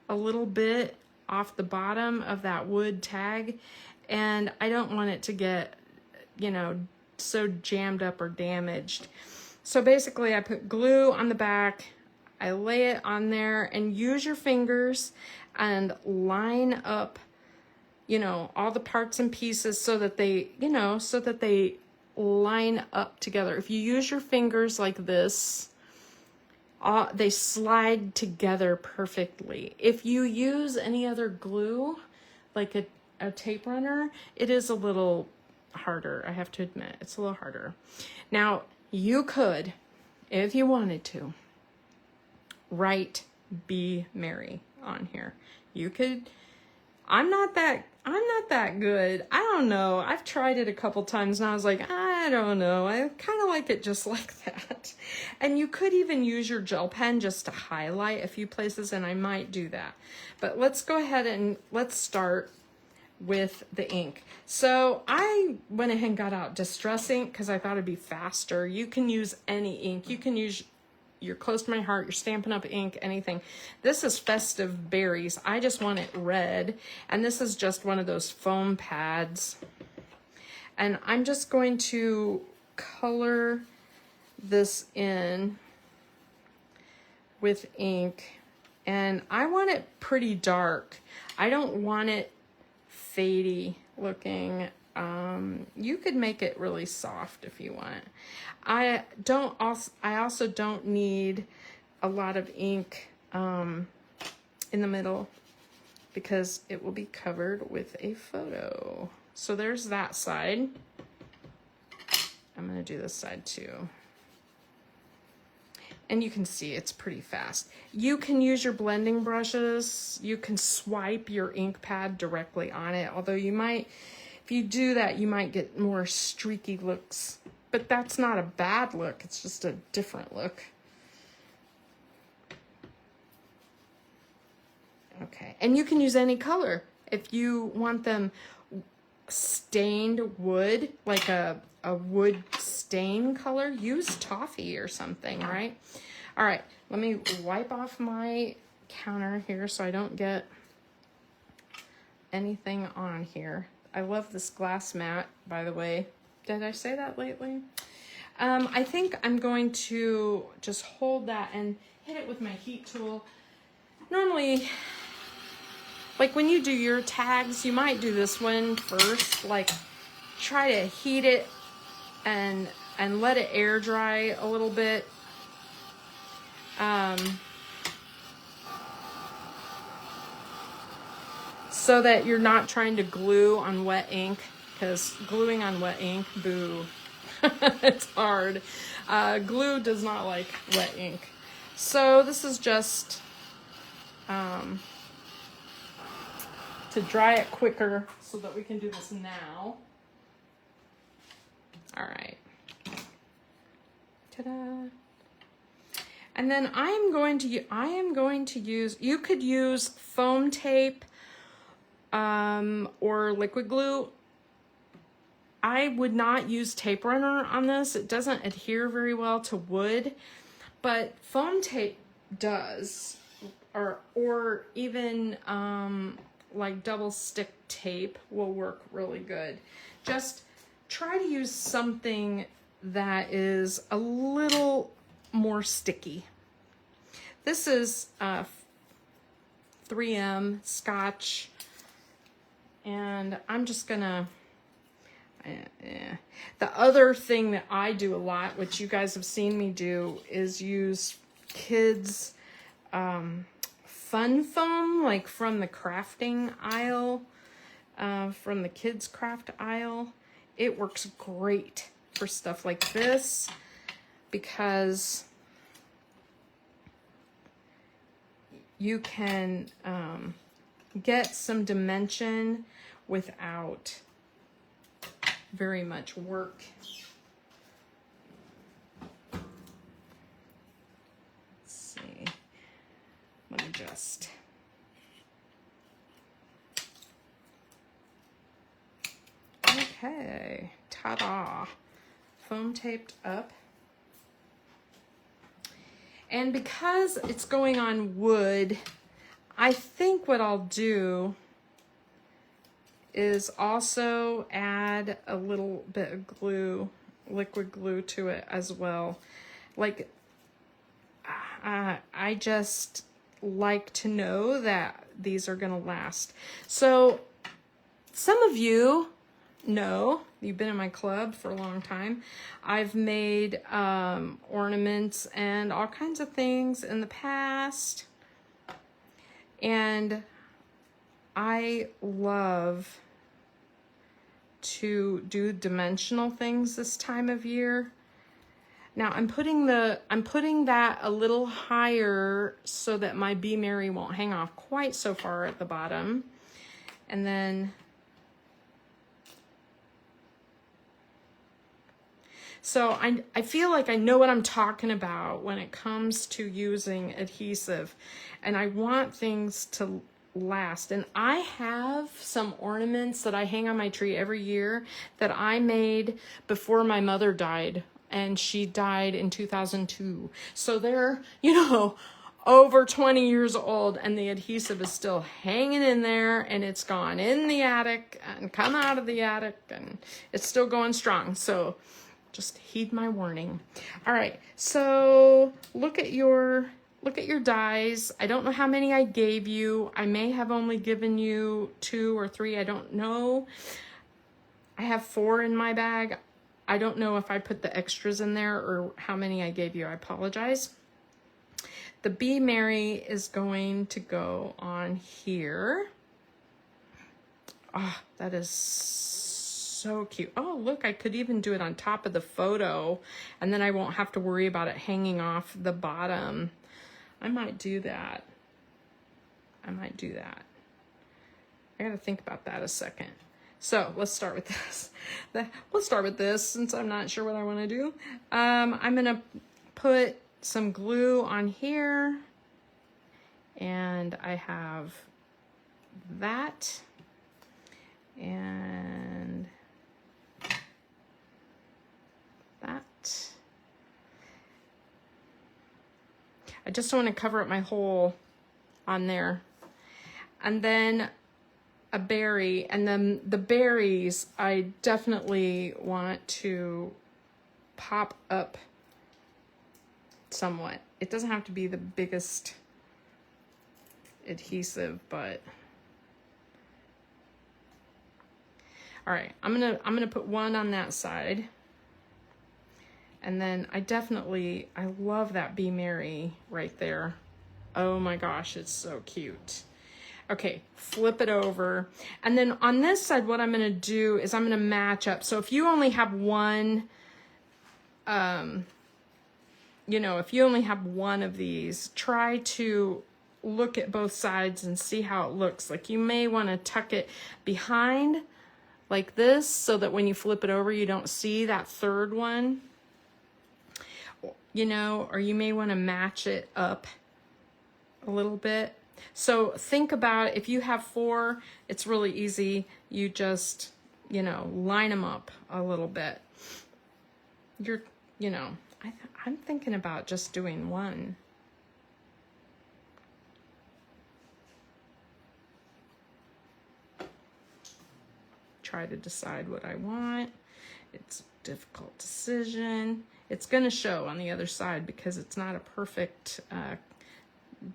a little bit off the bottom of that wood tag, and I don't want it to get, you know, so jammed up or damaged. So basically I put glue on the back, I lay it on there, and use your fingers and line up, you know, all the parts and pieces so that they, you know, so that they line up together. If you use your fingers like this, they slide together perfectly. If you use any other glue, like a tape runner, it is a little harder. I have to admit, it's a little harder. Now, you could, if you wanted to, write Be Merry on here. You could, I'm not that good. I don't know. I've tried it a couple times and I was like, I don't know. I kind of like it just like that. And you could even use your gel pen just to highlight a few places, and I might do that. But let's go ahead and let's start with the ink. So I went ahead and got out Distress ink because I thought it'd be faster. You can use any ink. You can use your Close to My Heart, your Stampin' Up! Ink, anything. This is Festive Berries. I just want it red. And this is just one of those foam pads. And I'm just going to color this in with ink. And I want it pretty dark. I don't want it fadey looking. You could make it really soft if you want. I also don't need a lot of ink in the middle because it will be covered with a photo. So there's that side. I'm going to do this side too. And you can see it's pretty fast. You can use your blending brushes. You can swipe your ink pad directly on it. Although you might, if you do that, you might get more streaky looks. But that's not a bad look. It's just a different look. Okay, and you can use any color. If you want them stained wood, like a wood stain color, use toffee or something, right? All right, let me wipe off my counter here so I don't get anything on here. I love this glass mat, by the way. Did I say that lately? I think I'm going to just hold that, and hit it with my heat tool. Normally, like when you do your tags, you might do this one first, like try to heat it and let it air dry a little bit. So that you're not trying to glue on wet ink, because gluing on wet ink, boo, it's hard. Glue does not like wet ink. So this is just to dry it quicker so that we can do this now. All right. Ta-da. And then I am going to use, you could use foam tape or liquid glue. I would not use tape runner on this. It doesn't adhere very well to wood, but foam tape does, or even like double stick tape will work really good. Just try to use something that is a little more sticky. This is 3M Scotch, and I'm just gonna, the other thing that I do a lot, which you guys have seen me do, is use kids fun foam, like from the crafting aisle, from the kids craft aisle. It works great for stuff like this because you can get some dimension without very much work. Let's see. Let me just. Okay, ta-da. Foam taped up. And because it's going on wood, I think what I'll do is also add a little bit of glue, liquid glue to it as well. Like, I just like to know that these are gonna last. So some of you know, you've been in my club for a long time, I've made ornaments and all kinds of things in the past, and I love to do dimensional things this time of year. Now I'm putting that a little higher so that my Be Merry won't hang off quite so far at the bottom. And then so I feel like I know what I'm talking about when it comes to using adhesive, and I want things to last. And I have some ornaments that I hang on my tree every year that I made before my mother died, and she died in 2002. So they're, you know, over 20 years old, and the adhesive is still hanging in there, and it's gone in the attic and come out of the attic, and it's still going strong. So just heed my warning. All right, so look at your dies. I don't know how many I gave you. I may have only given you 2 or 3. I don't know. I have 4 in my bag. I don't know if I put the extras in there or how many I gave you. I apologize. The Be Merry is going to go on here. Ah, that is so cute. Oh, look, I could even do it on top of the photo, and then I won't have to worry about it hanging off the bottom. I might do that. I gotta think about that a second. So let's start with this. Let's start with this since I'm not sure what I want to do. I'm gonna put some glue on here, and I have that, and that. I just want to cover up my hole on there. And then a berry, and then the berries I definitely want to pop up somewhat. it doesn't have to be the biggest adhesive, but all right, I'm gonna put one on that side. And then I love that Be Merry right there. Oh my gosh, it's so cute. Okay, flip it over. And then on this side, what I'm gonna do is I'm gonna match up. So if you only have one, you know, if you only have one of these, try to look at both sides and see how it looks. Like you may wanna tuck it behind like this so that when you flip it over, you don't see that third one. You know, or you may want to match it up a little bit. So think about if you have 4, it's really easy. You just, you know, line them up a little bit. You know, I'm thinking about just doing one. Try to decide what I want. It's a difficult decision. It's going to show on the other side because it's not a perfect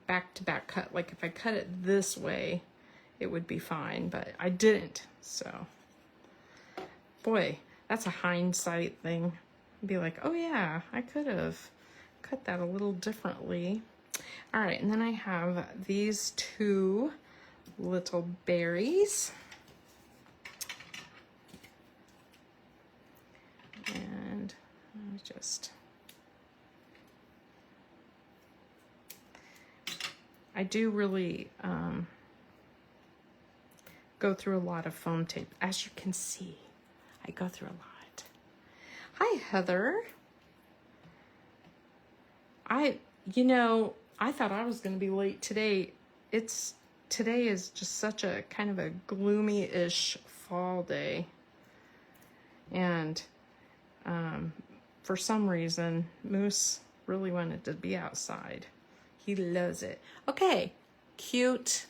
back-to-back cut. Like if I cut it this way, it would be fine, but I didn't. So, boy, that's a hindsight thing. I'd be like, oh yeah, I could have cut that a little differently. All right, and then I have these 2 little berries. And I do really go through a lot of foam tape. As you can see, I go through a lot. Hi, Heather. You know, I thought I was going to be late today. Today is just such a kind of a gloomy-ish fall day. And for some reason, Moose really wanted to be outside. He loves it. Okay, cute,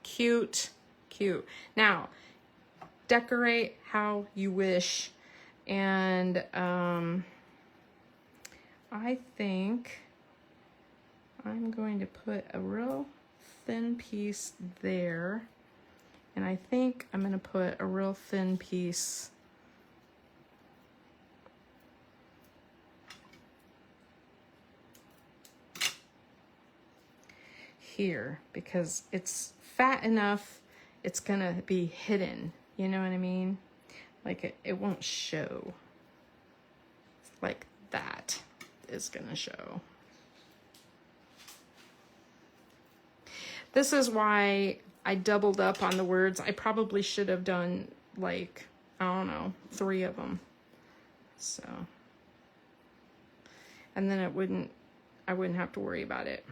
cute, cute. Now, decorate how you wish. And I think I'm going to put a real thin piece there. And I think I'm going to put a real thin piece here because it's fat enough, it's gonna be hidden, you know what I mean? Like it won't show. Like that is gonna show. This is why I doubled up on the words. I probably should have done like, I don't know, 3 of them. So, and then I wouldn't have to worry about it.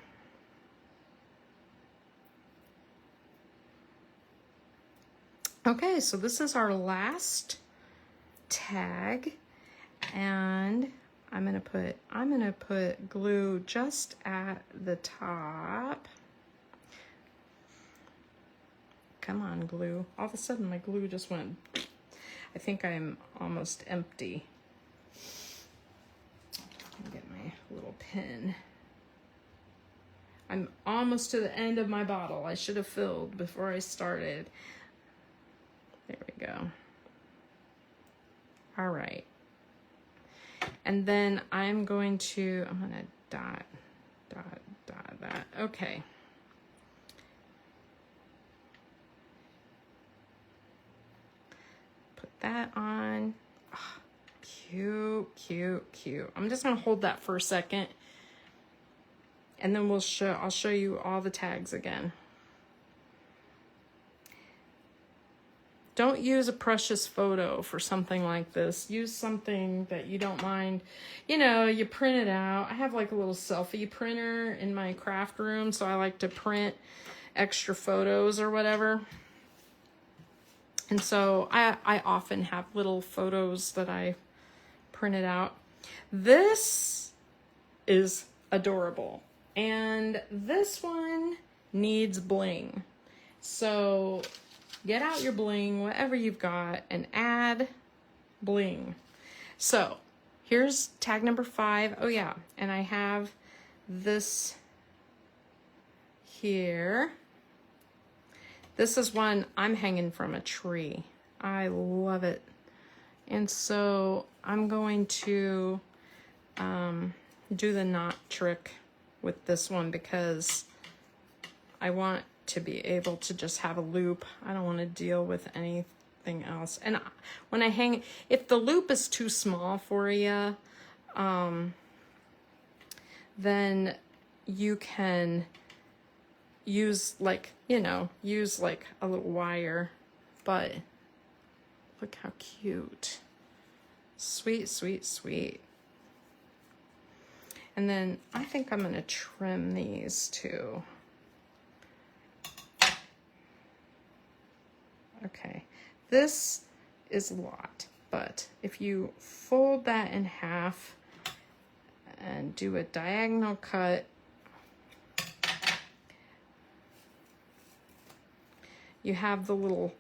Okay, so this is our last tag, and I'm gonna put glue just at the top. Come on, glue. All of a sudden my glue just went, I think I'm almost empty. I'll get my little pin. I'm almost to the end of my bottle. I should have filled before I started. There we go. All right. And then I'm gonna dot that. Okay. Put that on. Oh, cute, cute, cute. I'm just gonna hold that for a second and then I'll show you all the tags again. Don't use a Precious Photo for something like this. Use something that you don't mind. You know, you print it out. I have like a little selfie printer in my craft room, so I like to print extra photos or whatever. And so I often have little photos that I printed out. This is adorable. And this one needs bling. So get out your bling, whatever you've got, and add bling. So here's tag number 5. Oh yeah, and I have this here. This is one I'm hanging from a tree. I love it. And so I'm going to do the knot trick with this one because I want to be able to just have a loop. I don't want to deal with anything else. And when I hang, if the loop is too small for you, then you can use like, you know, use like a little wire. But look how cute. Sweet, sweet, sweet. And then I think I'm going to trim these too. Okay, this is a lot, but if you fold that in half and do a diagonal cut, you have the little,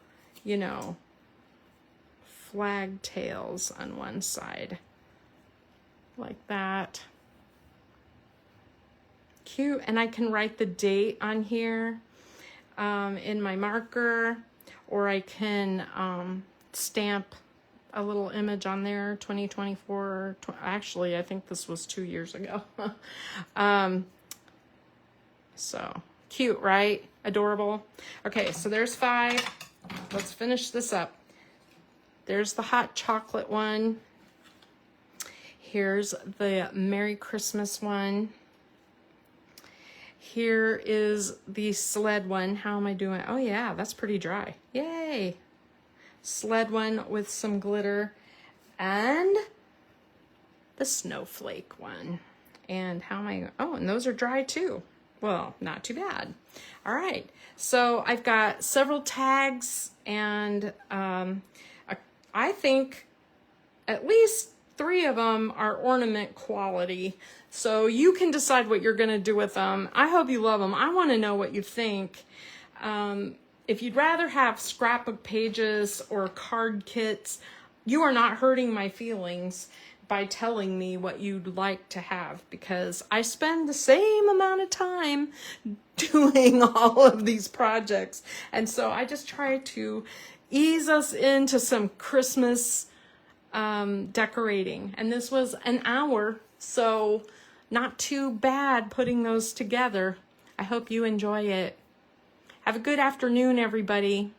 you know, flag tails on one side, like that. Cute, and I can write the date on here in my marker, or I can stamp a little image on there, 2024. Actually, I think this was 2 years ago. So cute, right? Adorable. Okay, so there's 5. Let's finish this up. There's the hot chocolate one. Here's the Merry Christmas one. Here is the sled one. How am I doing? Oh yeah, that's pretty dry. Yay. Sled one with some glitter. And the snowflake one. And how am I? Oh, and those are dry too. Well, not too bad. All right. So I've got several tags, and I think at least 3 of them are ornament quality. So you can decide what you're going to do with them. I hope you love them. I want to know what you think. If you'd rather have scrapbook pages or card kits, you are not hurting my feelings by telling me what you'd like to have, because I spend the same amount of time doing all of these projects. And so I just try to ease us into some Christmas decorating. And this was an hour, so not too bad putting those together. I hope you enjoy it. Have a good afternoon, everybody.